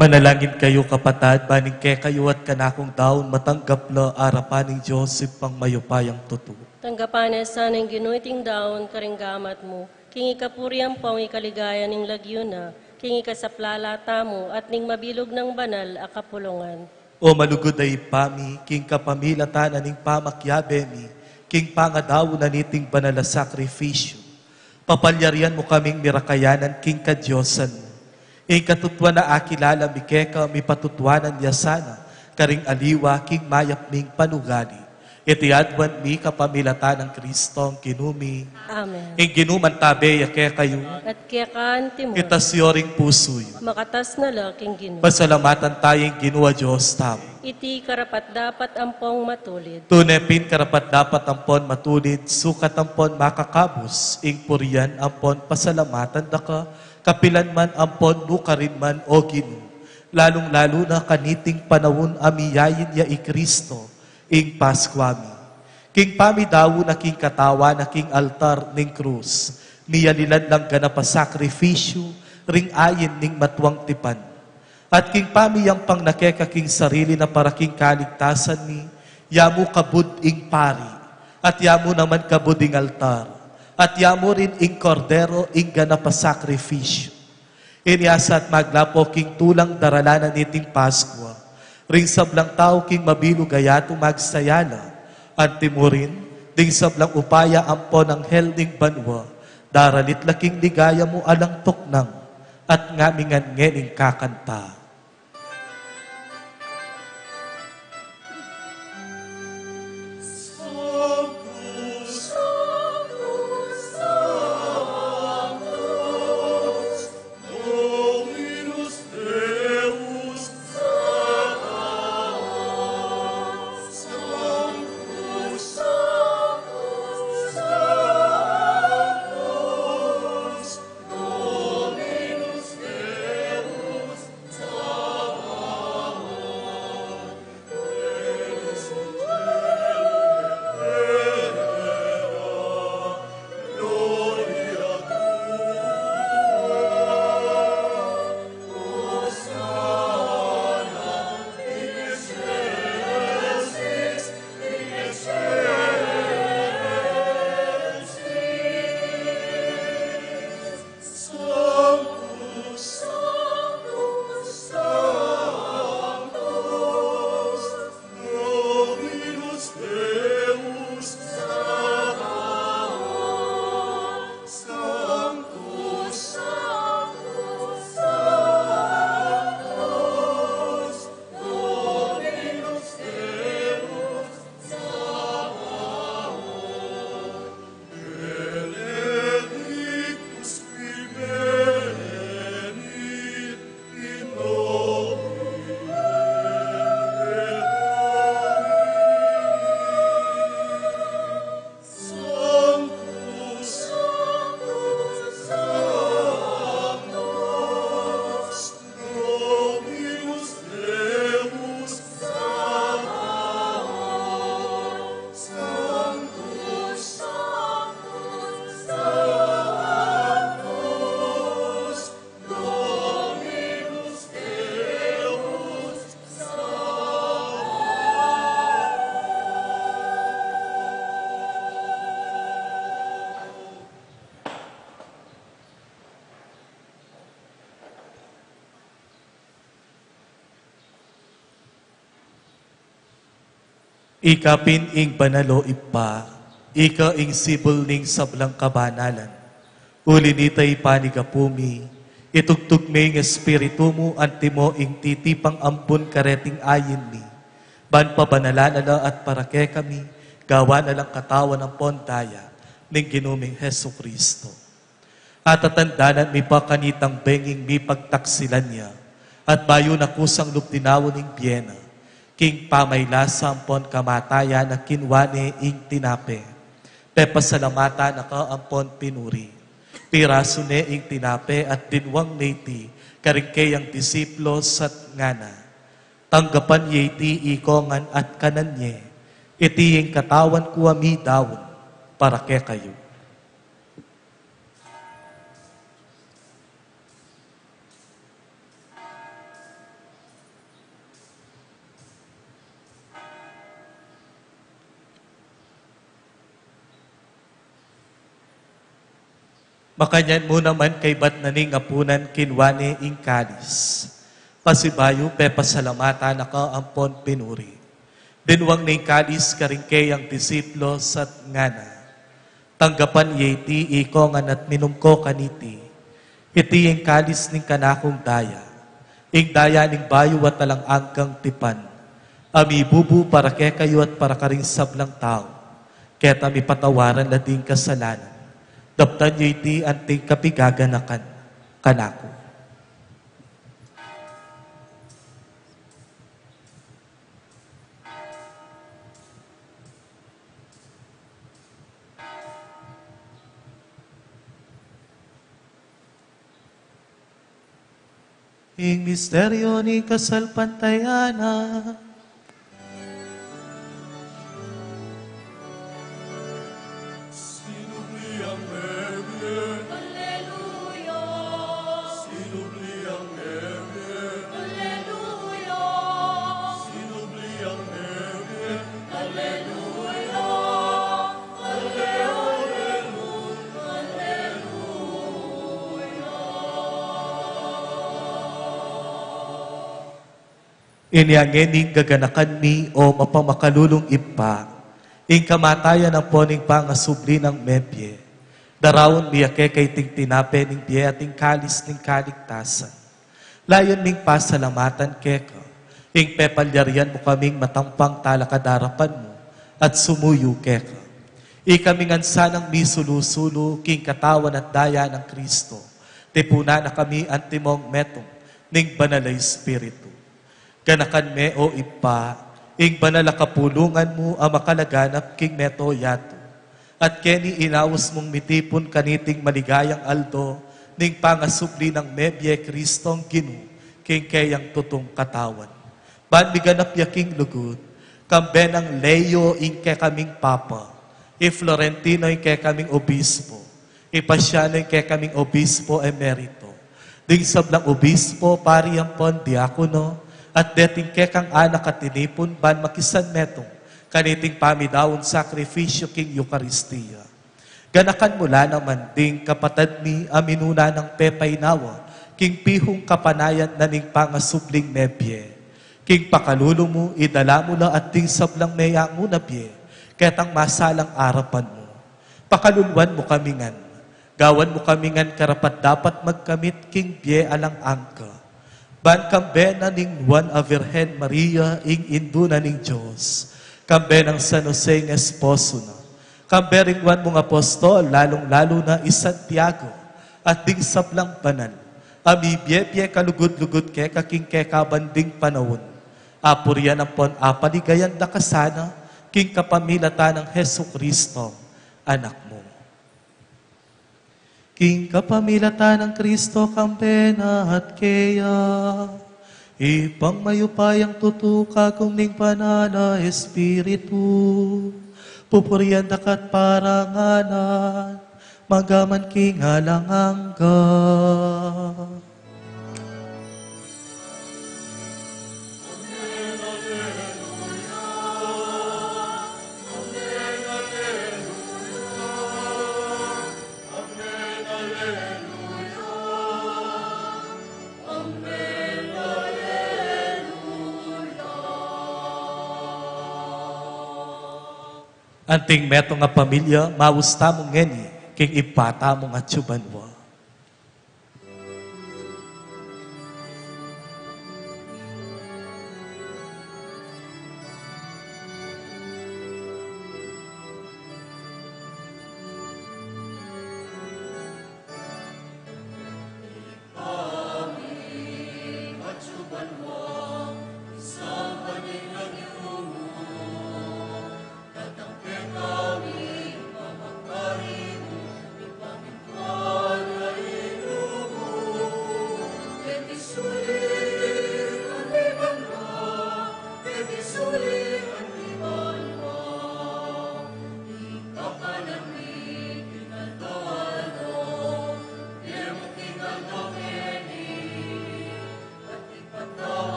Manalangin kayo kapatad, baning ke kayo at kanakong daon matanggap la arapan ng Joseph pang mayupayang tuto. Tanggapan sa ng ginuiting daon karinggamat mo, king ikapuriang pong ikaligaya ning lagyo na, king ikasaplalata mo at ning mabilog ng banal akapulungan. O malugod ay pami, king kapamilatan aning pamakyabemi, king pangadaw na niting banala sakripisyo. Papalyarian mo kaming mirakayanan, king kadyosan mo. Ing katutwa na akilala mi keka mi patutwanan yasana, karing aliwa king mayap ming panugali. Iti adwan mi kapamilatan ng Kristong kinumi. Amen. Ing ginuman tabe yake kayo, At kaya kaanti mo, itasyoring pusoy. makatas na laking ginu. Pasalamatan tayong ginua Diyos tamo. Iti karapat dapat ampong matulid. Tunepin karapat dapat ampon matulid, sukat ampon makakabos, ing purian ampon pasalamatan daka, kapilan man ampon nukarin man o ginu. Lalong-lalo na kaniting panawon amiyayin ya i Kristo, ing Paskwami. King pami dawo na king katawa na king altar ning krus, miyalilan lang ganapa sakrifisyo, ring ayin ning matwang tipan. At king pami yang pang nakeka king sarili na para king kaligtasan ni, yamu kabud ing pari, at yamu naman kabud ing altar, at yamu rin ing kordero ing ganapa sakrifisyo. Iniasa at maglapo king tulang daralanan niting Paskwa, ring sablang tao king mabilu gayato magsayala, at timurin, ding sablang upaya ampo ng helding banwa, daralit laking ligaya mo alang tuknang, at ngamingan ngening kakanta. Ikapin ing banalo ipa, ika ing sibol ning sablang kabanalan. Uli nitay panigapumi, itugtog may ng espiritu mo, antimo ing titipang ampun kareting ayin mi. Ban pabanalala at parake kami, gawa na lang katawan ng pondaya, ning ginuming Heso Kristo. At atandanan mi pa kanitang benging mi pagtaksilan niya, at bayo na kusang luptinawo ning Biena, king pamaylasa ampon kamataya na kinwane ing tinape. Pepasalamata na ka ampon pinuri. Piraso ne ing tinape at dinwang neti karingkayang disiplos at ngana. Tanggapan yeti ikongan at kananye. Iti ing katawan ko ami dawon para ke kayo. Makanyan mo naman kay bat naning apunan kinwane ing kalis. Pasibayo pepasalamata na ka ampon pinuri. Dinwang ning kalis karingkay ang disiplo sat ngana. Tanggapan yeti iko nga nat minumko kaniti. Iti ing kalis ning kanakong daya. Ing daya ning bayo at talang angkang tipan. Ami bubu para kay kayo at para karing sablang tao. Kaya mi patawaran na ding kasalanan. Daptan nyo iti anting kapigaganakan kanako. Ing misteryo ni kasalpantayana, iniangening gaganakan mi o mapamakalulong ipa, ing kamatayan ng poning pangasubli ng mebye, darawon miyake kay ting tinape ning biye ating kalis ning kaligtasan. Layon ning pasalamatan keka, ing pepalyarian mo kaming matampang talakadarapan mo, at sumuyo keka. Ikamingan sanang misulusulo king katawan at daya ng Kristo, tipuna na kami antimong metong ning banalay Espiritu. Ganakan me o ipa, ing banala kapulungan mo ang makalaganap king meto yato. At keni inawas mong mitipon kaniting maligayang aldo, ning pangasubli ng mebye Kristong ginu, king kayang tutong katawan. Ban miganap yaking lugod, kambe ng Leo ing ke kaming papa, Florentino ing ke kaming obispo, Pasiano ing ke kaming obispo emerito, ding sablang obispo pariampon diakono, at deting kekang anak at tinipon ban makisan metong kaniting pamidawon sakrifisyo king Eucharistia. Ganakan mula naman ding kapatad mi aminuna ng pepay nawa king pihong kapanayan na ning pangasubling nebye. King pakalulu mo idala mo na at ting sablang mayang unabye ketang masalang arapan mo. Pakaluluan mo kamingan, gawan mo kamingan karapat dapat magkamit king bye alang angka. Ban kambe na ning Juan a Virgen Maria ing induna ning Diyos. Kambe ng San Jose ng esposo na. Kambe ring Juan mong apostol, lalong-lalo na Santiago, at ding sablang banal. Ami biyebye kalugod-lugod ke kaking ke kabanding panahon. Apurian ang pon apaligayan na kasana, king kapamilata ng Heso Kristo, anak mo. King kapamilata ng Kristo kampena at keya, ipang mayupayang tutuka kung ning panana Espiritu, pupurian dakat paranganan, magaman king halangangga. Anting meto nga pamilya, mawusta mong ngeni, king ipata mong atsubanwa.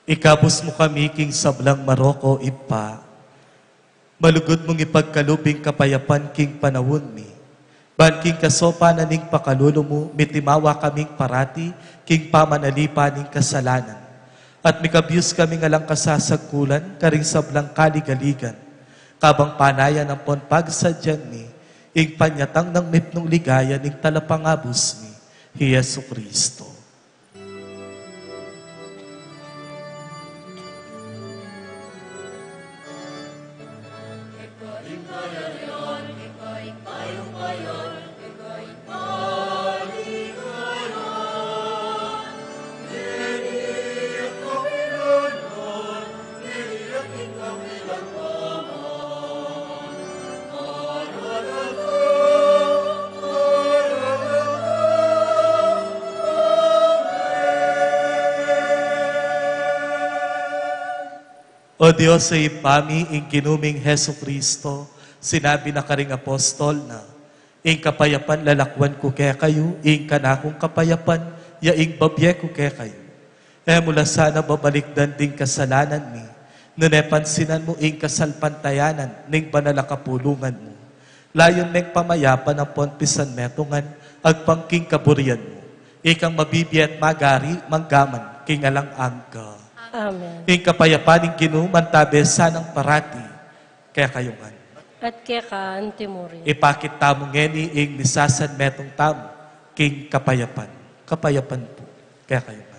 Ikabos mo kami king sablang Maroko ipa. Malugod mong ipagkalubing kapayapan king panawon mi. Ban king kasopa na ning pakululo mo, mitimawa kaming parati, king pamanalipa ning kasalanan. At mikabiyos kami nga lang kasasagkulan, karing sablang kaligaligan. Kabang panaya ng ponpag sa dyan ni, ing panyatang ng mipnong ligaya ning talapangabos ni, Jesu Kristo. O Diyos sa ipami, ing kinuming Heso Kristo, sinabi na karing apostol na, ing kapayapan lalakwan ko kaya kayo, ing kanakong kapayapan, yaing babye ko kaya kayo. Mula sana babalikdan ding kasalanan ni, nunepansinan mo ing kasalpantayanan, ning banalakapulungan mo. Layon ning pamayapan ang ponpisan metungan, agpangking kaburian mo. Ikang mabibiyat magari, manggaman, king alang angka. Amen. Ing kapayapaning ginuman tabe sanang parati, kaya kayungan. At kaya ka, Antimuri. Ipakit tamo ngeni ing nisasan metong tamo, king kapayapan. Kapayapan po, kaya kayungan.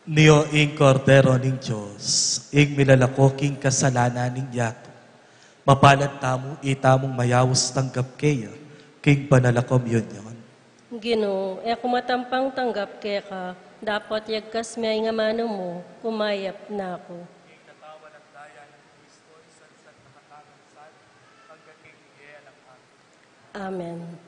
Niyo ing kordero ning Diyos, ing milalakoking kasalanan ning yato. Mapalad tamo, itamong mayawos tanggap kaya, king banala komyunyon. Ginoo, kumatampang tanggap kaya ka, dapat yagkas may nga mano mo, kumayap na ako. Amen.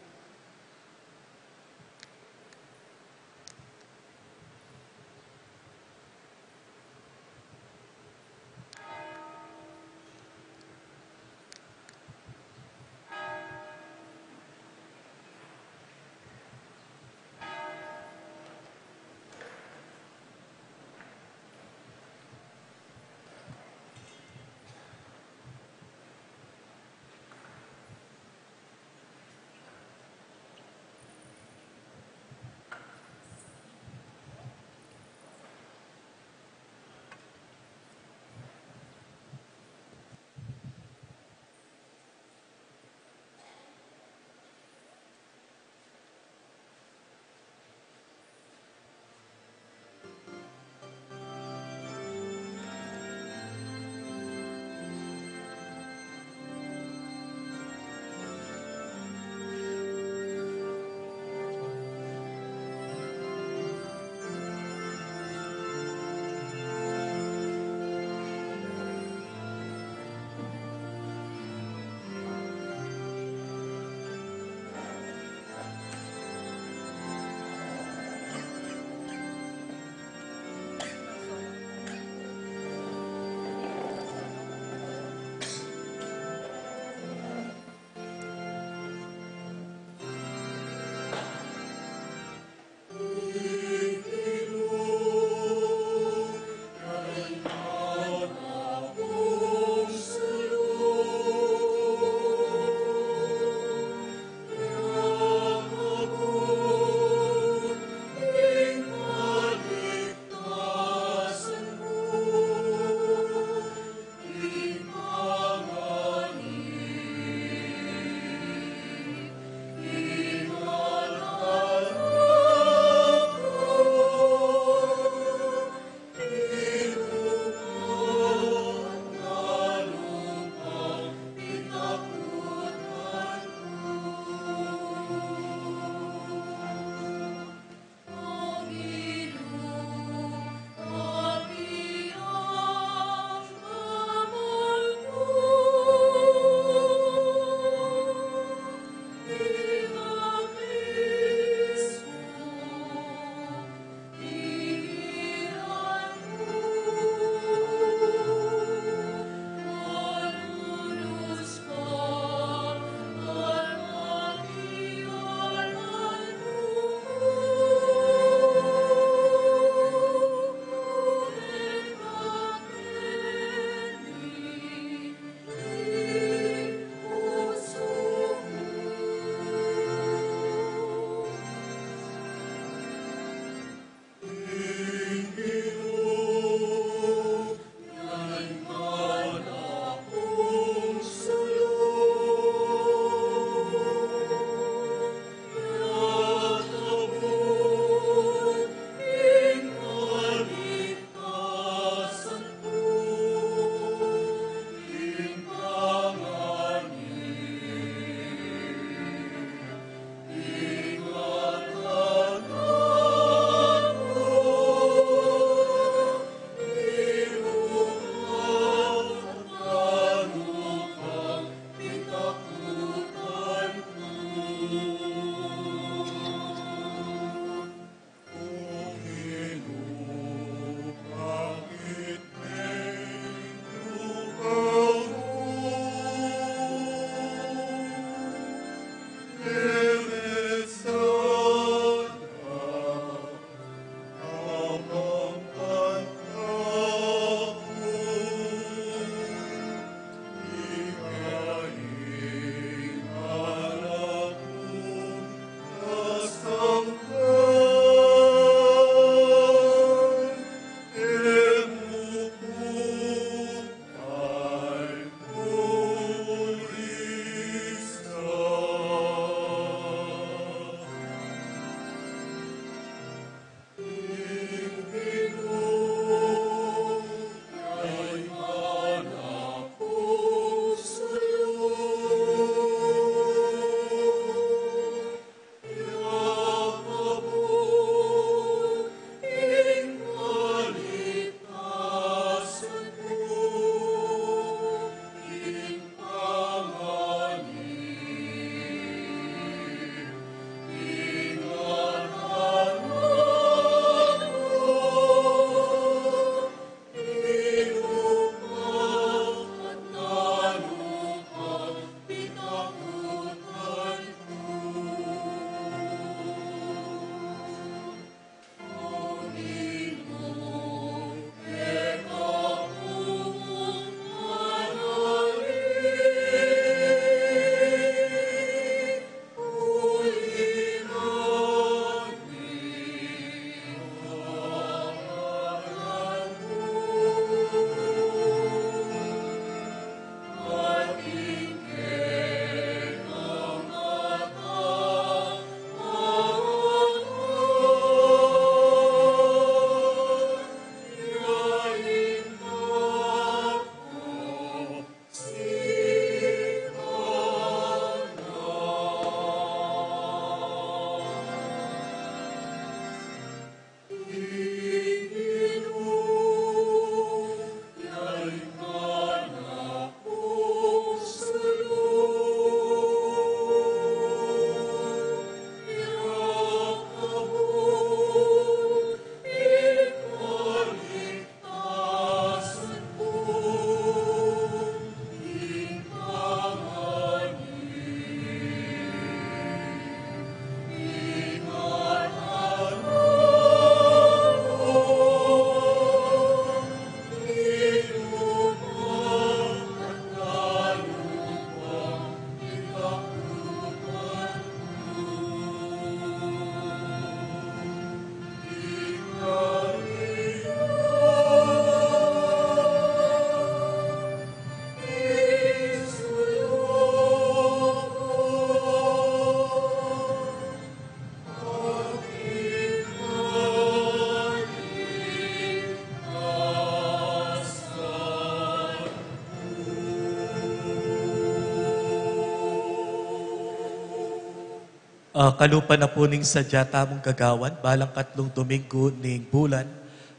Kalupa na po ning sadya tamong gagawan, balang 3 Domingo ning bulan,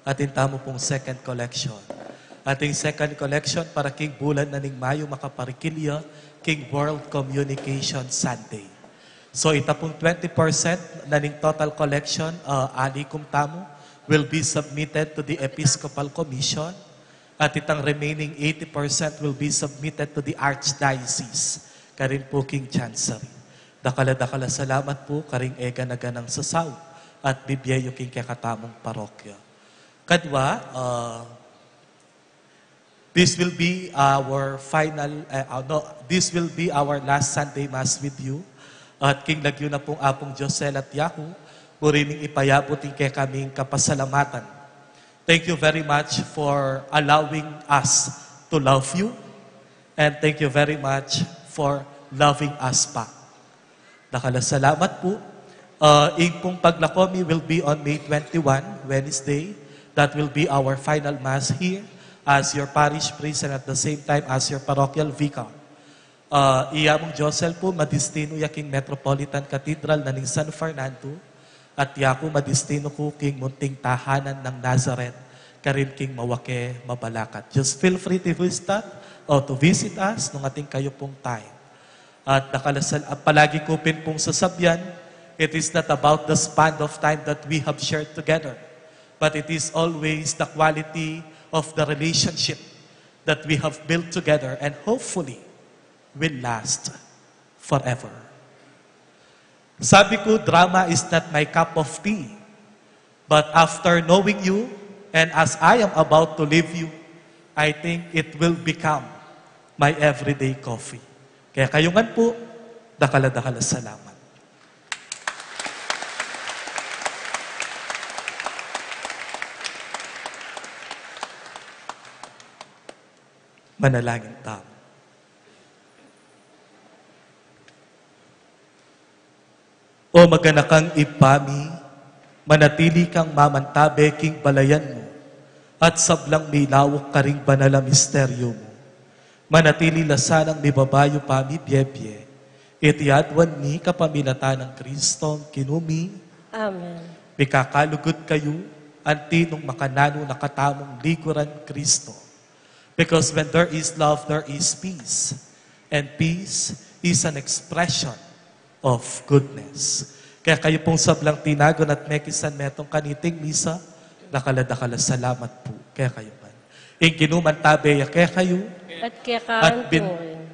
atin tamo pong second collection. Ating second collection para king bulan na ning Mayo makaparikilya, king World Communication Sunday. So ita pong 20% na ning total collection, alikum tamo, will be submitted to the Episcopal Commission at itang remaining 80% will be submitted to the Archdiocese, karin po King Chancery. Dakala-dakala salamat po karing ega na ganang sasaw at bibyeyo king kakatamong parokya. Kadwa, this will be our this will be our last Sunday Mass with you. At king lagyo na pong apong Josel at Yaku, purining ipayabot king kaming kapasalamatan. Thank you very much for allowing us to love you. And thank you very much for loving us back. Salamat po. Pong paglakomi will be on May 21, Wednesday. That will be our final Mass here as your parish priest and at the same time as your parochial vicar. Iyamong Josel po, madistino yaking Metropolitan Cathedral na ning San Fernando at yaku madistino ko king munting tahanan ng Nazareth karin king Mawake, Mabalacat. Just feel free to visit us nung ating kayo pong time. At palagi ko pong sasabyan, it is not about the span of time that we have shared together, but it is always the quality of the relationship that we have built together and hopefully will last forever. Sabi ko, drama is not my cup of tea, but after knowing you and as I am about to leave you, I think it will become my everyday coffee. Kaya kayo nga po, dakala-dakala salamat. Manalangin tayo. O maganakang ipami, manatili kang mamantabe king balayan mo, at sablang milawok ka ring banala misteryo mo. Manatili lasanang mibabayo pami biyebye, itiadwan ni kapamilata ng Kristo kinumi. Amen. Mikakalugod kayo, antinong makanano nakatamong likuran Kristo. Because when there is love, there is peace. And peace is an expression of goodness. Kaya kayo pong sablang tinagon at mekisan metong kaniting misa, dakala-dakala salamat po. Kaya kayo man. Ing ginuman tabeya kaya kayo, At kaya mo rin.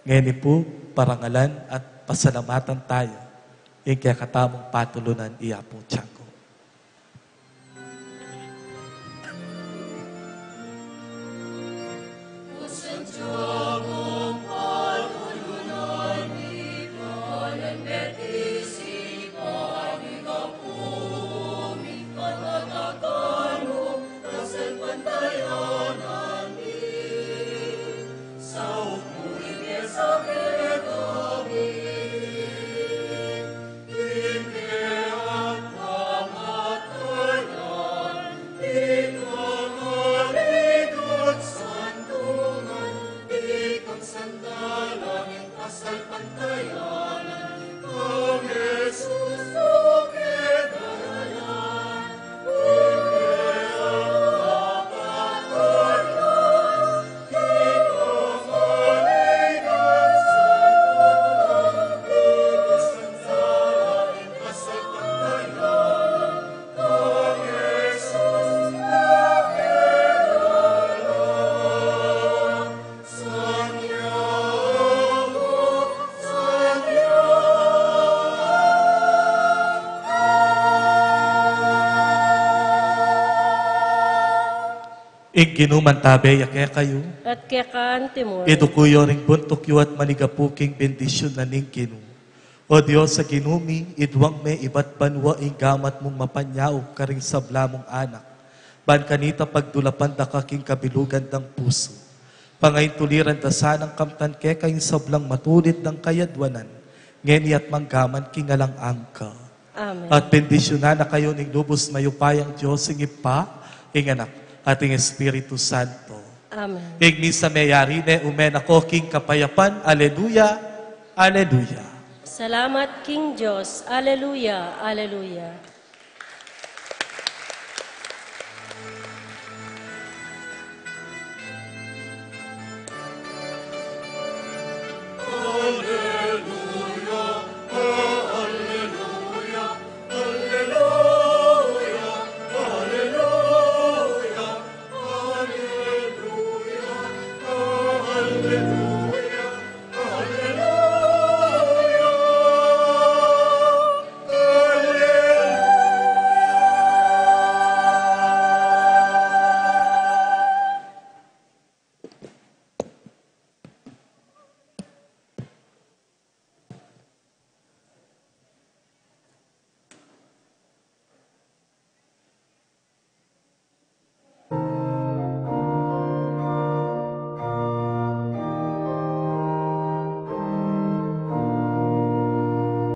ngayon po, parangalan at pasalamatan tayo. Ing kaya katamong patulunan iya pong tiyago. Ginuman tabe, kaya kayo. At kaya kaante mo. Ito kuyo ring buntok yu at manigapuking bendisyon na ning kinu. O Diyos sa ginumi, idwang me iba't banwa ing gamat mong mapanyaw karing sabla mong anak. Ban kanita pagdulapan da kaking kabilugan ng puso. Pangayin tuliran da sanang kamtan ke kayong sablang matulit ng kayadwanan. Ngeni at manggaman kingalang angka. Amen. At bendisyonan na kayo ning lubos mayupayang Diyos ing ipa, ing anak, ating Espiritu Santo. Amen. Igni sa mayari ne umen ako king kapayapan. Aleluya, aleluya. Salamat King Diyos. Alleluia, alleluia.